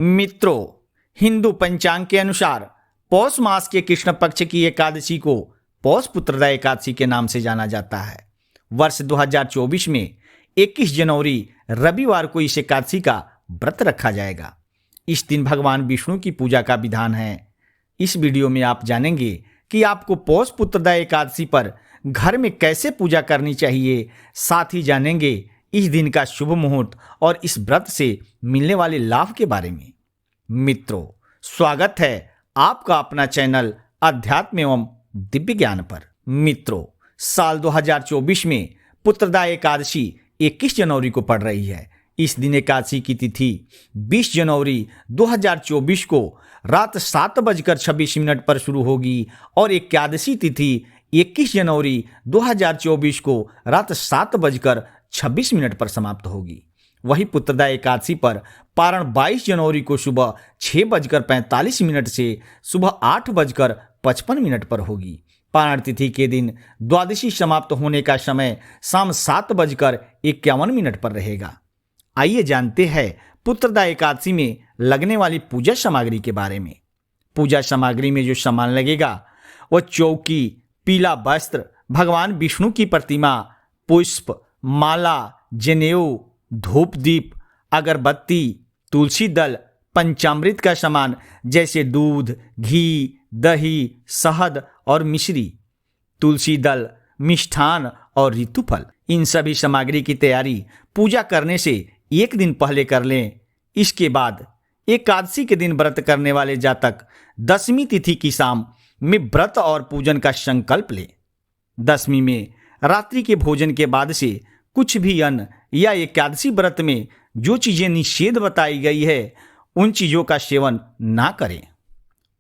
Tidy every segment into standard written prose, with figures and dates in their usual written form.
मित्रों, हिंदू पंचांग के अनुसार पौष मास के कृष्ण पक्ष की एकादशी को पौष पुत्रदा एकादशी के नाम से जाना जाता है। वर्ष 2024 में 21 जनवरी रविवार को इस एकादशी का व्रत रखा जाएगा। इस दिन भगवान विष्णु की पूजा का विधान है। इस वीडियो में आप जानेंगे कि आपको पौष पुत्रदा एकादशी पर घर में कैसे पूजा करनी चाहिए। साथ ही जानेंगे इस दिन का शुभ मुहूर्त और इस व्रत से मिलने वाले लाभ के बारे में। मित्रों, स्वागत है आपका अपना चैनल अध्यात्म एवं दिव्य ज्ञान पर। मित्रों, साल 2024 में पुत्रदा एकादशी 21 जनवरी को पड़ रही है। इस दिन एकादशी की तिथि 20 जनवरी 2024 को रात 7:26 पर शुरू होगी और एकादशी तिथि 21 जनवरी 2024 को रात 7:26 पर समाप्त होगी। वही पुत्रदा एकादशी पर पारण 22 जनवरी को सुबह 6:45 से सुबह 8:55 पर होगी। पारण तिथि के दिन द्वादशी समाप्त होने का समय शाम 7:51 पर रहेगा। आइए जानते हैं पुत्रदा एकादशी में लगने वाली पूजा सामग्री के बारे में। पूजा सामग्री में जो सामान लगेगा वो चौकी, पीला वस्त्र, भगवान विष्णु की प्रतिमा, पुष्प, माला, जनेऊ, धूप दीप, अगरबत्ती, तुलसी दल, पंचामृत का सामान जैसे दूध, घी, दही, शहद और मिश्री, तुलसी दल, मिष्ठान और ऋतुफल। इन सभी सामग्री की तैयारी पूजा करने से एक दिन पहले कर लें। इसके बाद एकादशी के दिन व्रत करने वाले जातक दशमी तिथि की शाम में व्रत और पूजन का संकल्प लें। दशमी में रात्रि के भोजन के बाद से कुछ भी अन्न या एकादशी व्रत में जो चीजें निषेध बताई गई है उन चीजों का सेवन ना करें।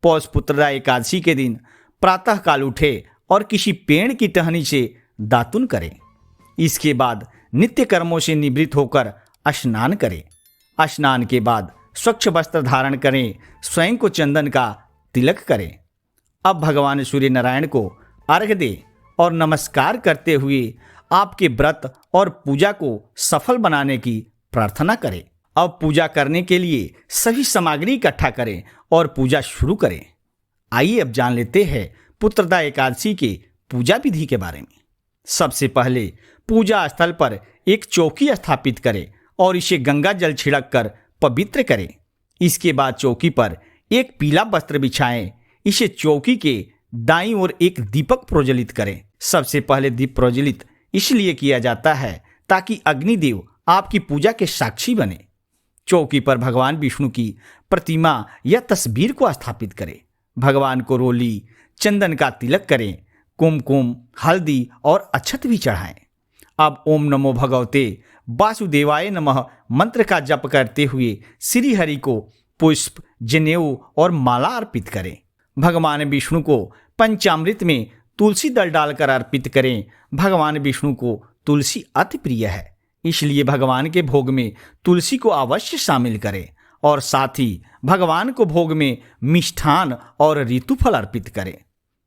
पौष पुत्रदा एकादशी के दिन प्रातः काल उठे और किसी पेड़ की टहनी से दातुन करें। इसके बाद नित्य कर्मों से निवृत्त होकर स्नान करें। स्नान के बाद स्वच्छ वस्त्र धारण करें, स्वयं को चंदन का तिलक करें। अब भगवान सूर्य नारायण को अर्घ्य दें और नमस्कार करते हुए आपके व्रत और पूजा को सफल बनाने की प्रार्थना करें। अब पूजा करने के लिए सभी सामग्री इकट्ठा करें और पूजा शुरू करें। आइए अब जान लेते हैं पुत्रदा एकादशी के पूजा विधि के बारे में। सबसे पहले पूजा स्थल पर एक चौकी स्थापित करें और इसे गंगा जल छिड़क कर पवित्र करें। इसके बाद चौकी पर एक पीला वस्त्र बिछाएं। इसे चौकी के दाईं ओर एक दीपक प्रज्वलित करें। सबसे पहले दीप प्रज्वलित इसलिए किया जाता है ताकि अग्निदेव आपकी पूजा के साक्षी बने। चौकी पर भगवान विष्णु की प्रतिमा या तस्वीर को स्थापित करें। भगवान को रोली, चंदन का तिलक करें, कुमकुम, हल्दी और अक्षत भी चढ़ाएं। अब ओम नमो भगवते वासुदेवाय नमः मंत्र का जप करते हुए श्री हरि को पुष्प, जनेऊ और माला अर्पित करें। भगवान विष्णु को पंचामृत में तुलसी दल डालकर अर्पित करें। भगवान विष्णु को तुलसी अति प्रिय है, इसलिए भगवान के भोग में तुलसी को अवश्य शामिल करें और साथ ही भगवान को भोग में मिष्ठान और ऋतुफल अर्पित करें।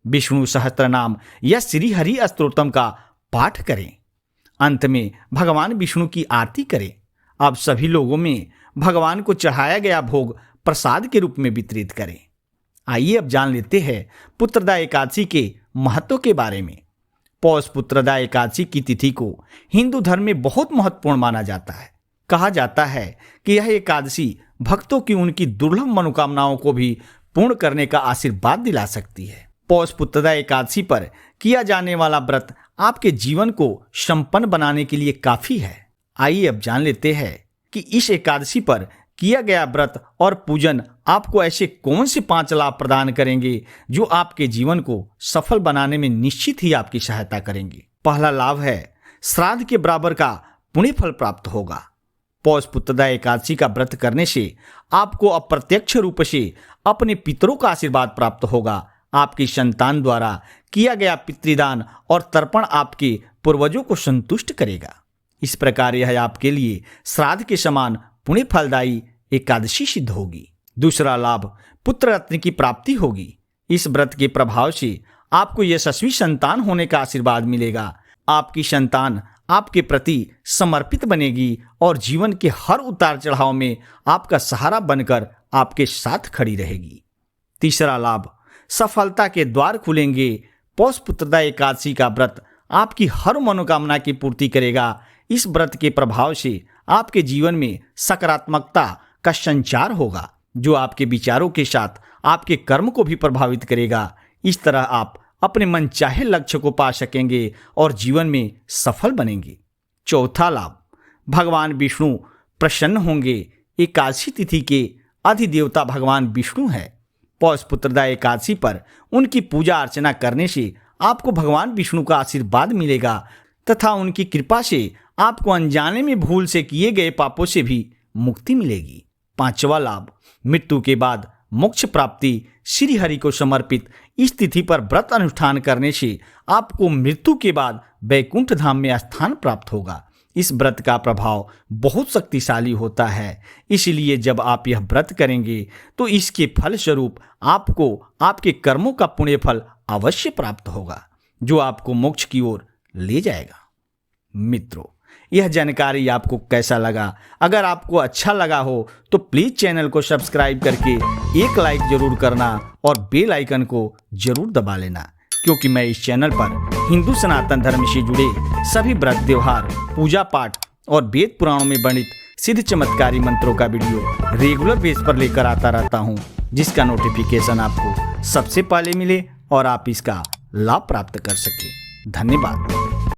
विष्णु सहस्त्रनाम या श्री हरि स्तोत्रम का पाठ करें। अंत में भगवान विष्णु की आरती करें। अब सभी लोगों में भगवान को चढ़ाया गया भोग प्रसाद के रूप में वितरित करें। आइए अब जान लेते हैं पुत्रदा एकादशी के महत्व के बारे में। पौष पुत्रदा एकादशी की तिथि को हिंदू धर्म में बहुत महत्वपूर्ण माना जाता है। कहा जाता है कि यह एकादशी भक्तों की उनकी दुर्लभ मनोकामनाओं को भी पूर्ण करने का आशीर्वाद दिला सकती है। पौष पुत्रदा एकादशी पर किया जाने वाला व्रत आपके जीवन को संपन्न बनाने के लिए काफी है। आइए अब जान लेते हैं कि इस एकादशी पर किया गया व्रत और पूजन आपको ऐसे कौन से 5 लाभ प्रदान करेंगे जो आपके जीवन को सफल बनाने में निश्चित ही आपकी सहायता करेंगे। पहला लाभ है श्राद्ध के बराबर का पुण्य फल प्राप्त होगा। पौष पुत्रदा एकादशी का व्रत करने से आपको अप्रत्यक्ष रूप से अपने पितरों का आशीर्वाद प्राप्त होगा। आपकी संतान द्वारा किया गया पितृदान और तर्पण आपके पूर्वजों को संतुष्ट करेगा। इस प्रकार यह आपके लिए श्राद्ध के समान पुण्य फलदायी एकादशी सिद्ध होगी। दूसरा लाभ पुत्र रत्न की प्राप्ति होगी। इस व्रत के प्रभाव से आपको यशस्वी संतान होने का आशीर्वाद मिलेगा। आपकी संतान आपके प्रति समर्पित बनेगी और जीवन के हर उतार चढ़ाव में आपका सहारा बनकर आपके साथ खड़ी रहेगी। तीसरा लाभ, सफलता के द्वार खुलेंगे। पौष पुत्रदा एकादशी का व्रत आपकी हर मनोकामना की पूर्ति करेगा। इस व्रत के प्रभाव से आपके जीवन में सकारात्मकता का संचार होगा, जो आपके विचारों के साथ आपके कर्म को भी प्रभावित करेगा। इस तरह आप अपने मनचाहे लक्ष्य को पा सकेंगे और जीवन में सफल बनेंगे। चौथा लाभ, भगवान विष्णु प्रसन्न होंगे। एकादशी तिथि के अधिदेवता भगवान विष्णु है। पौष पुत्रदा एकादशी पर उनकी पूजा अर्चना करने से आपको भगवान विष्णु का आशीर्वाद मिलेगा तथा उनकी कृपा से आपको अनजाने में भूल से किए गए पापों से भी मुक्ति मिलेगी। पांचवा लाभ, मृत्यु के बाद मोक्ष प्राप्ति। श्री हरि को समर्पित इस तिथि पर व्रत अनुष्ठान करने से आपको मृत्यु के बाद वैकुंठ धाम में स्थान प्राप्त होगा। इस व्रत का प्रभाव बहुत शक्तिशाली होता है, इसलिए जब आप यह व्रत करेंगे तो इसके फल स्वरूप आपको आपके कर्मों का पुण्य फल अवश्य प्राप्त होगा, जो आपको मोक्ष की ओर ले जाएगा। मित्रों, यह जानकारी आपको कैसा लगा? अगर आपको अच्छा लगा हो तो प्लीज चैनल को सब्सक्राइब करके एक लाइक जरूर करना और बेल आइकन को जरूर दबा लेना, क्योंकि मैं इस चैनल पर हिंदू सनातन धर्म से जुड़े सभी व्रत, त्योहार, पूजा पाठ और वेद पुराणों में वर्णित सिद्ध चमत्कारी मंत्रों का वीडियो रेगुलर बेस पर लेकर आता रहता हूँ, जिसका नोटिफिकेशन आपको सबसे पहले मिले और आप इसका लाभ प्राप्त कर सके। धन्यवाद।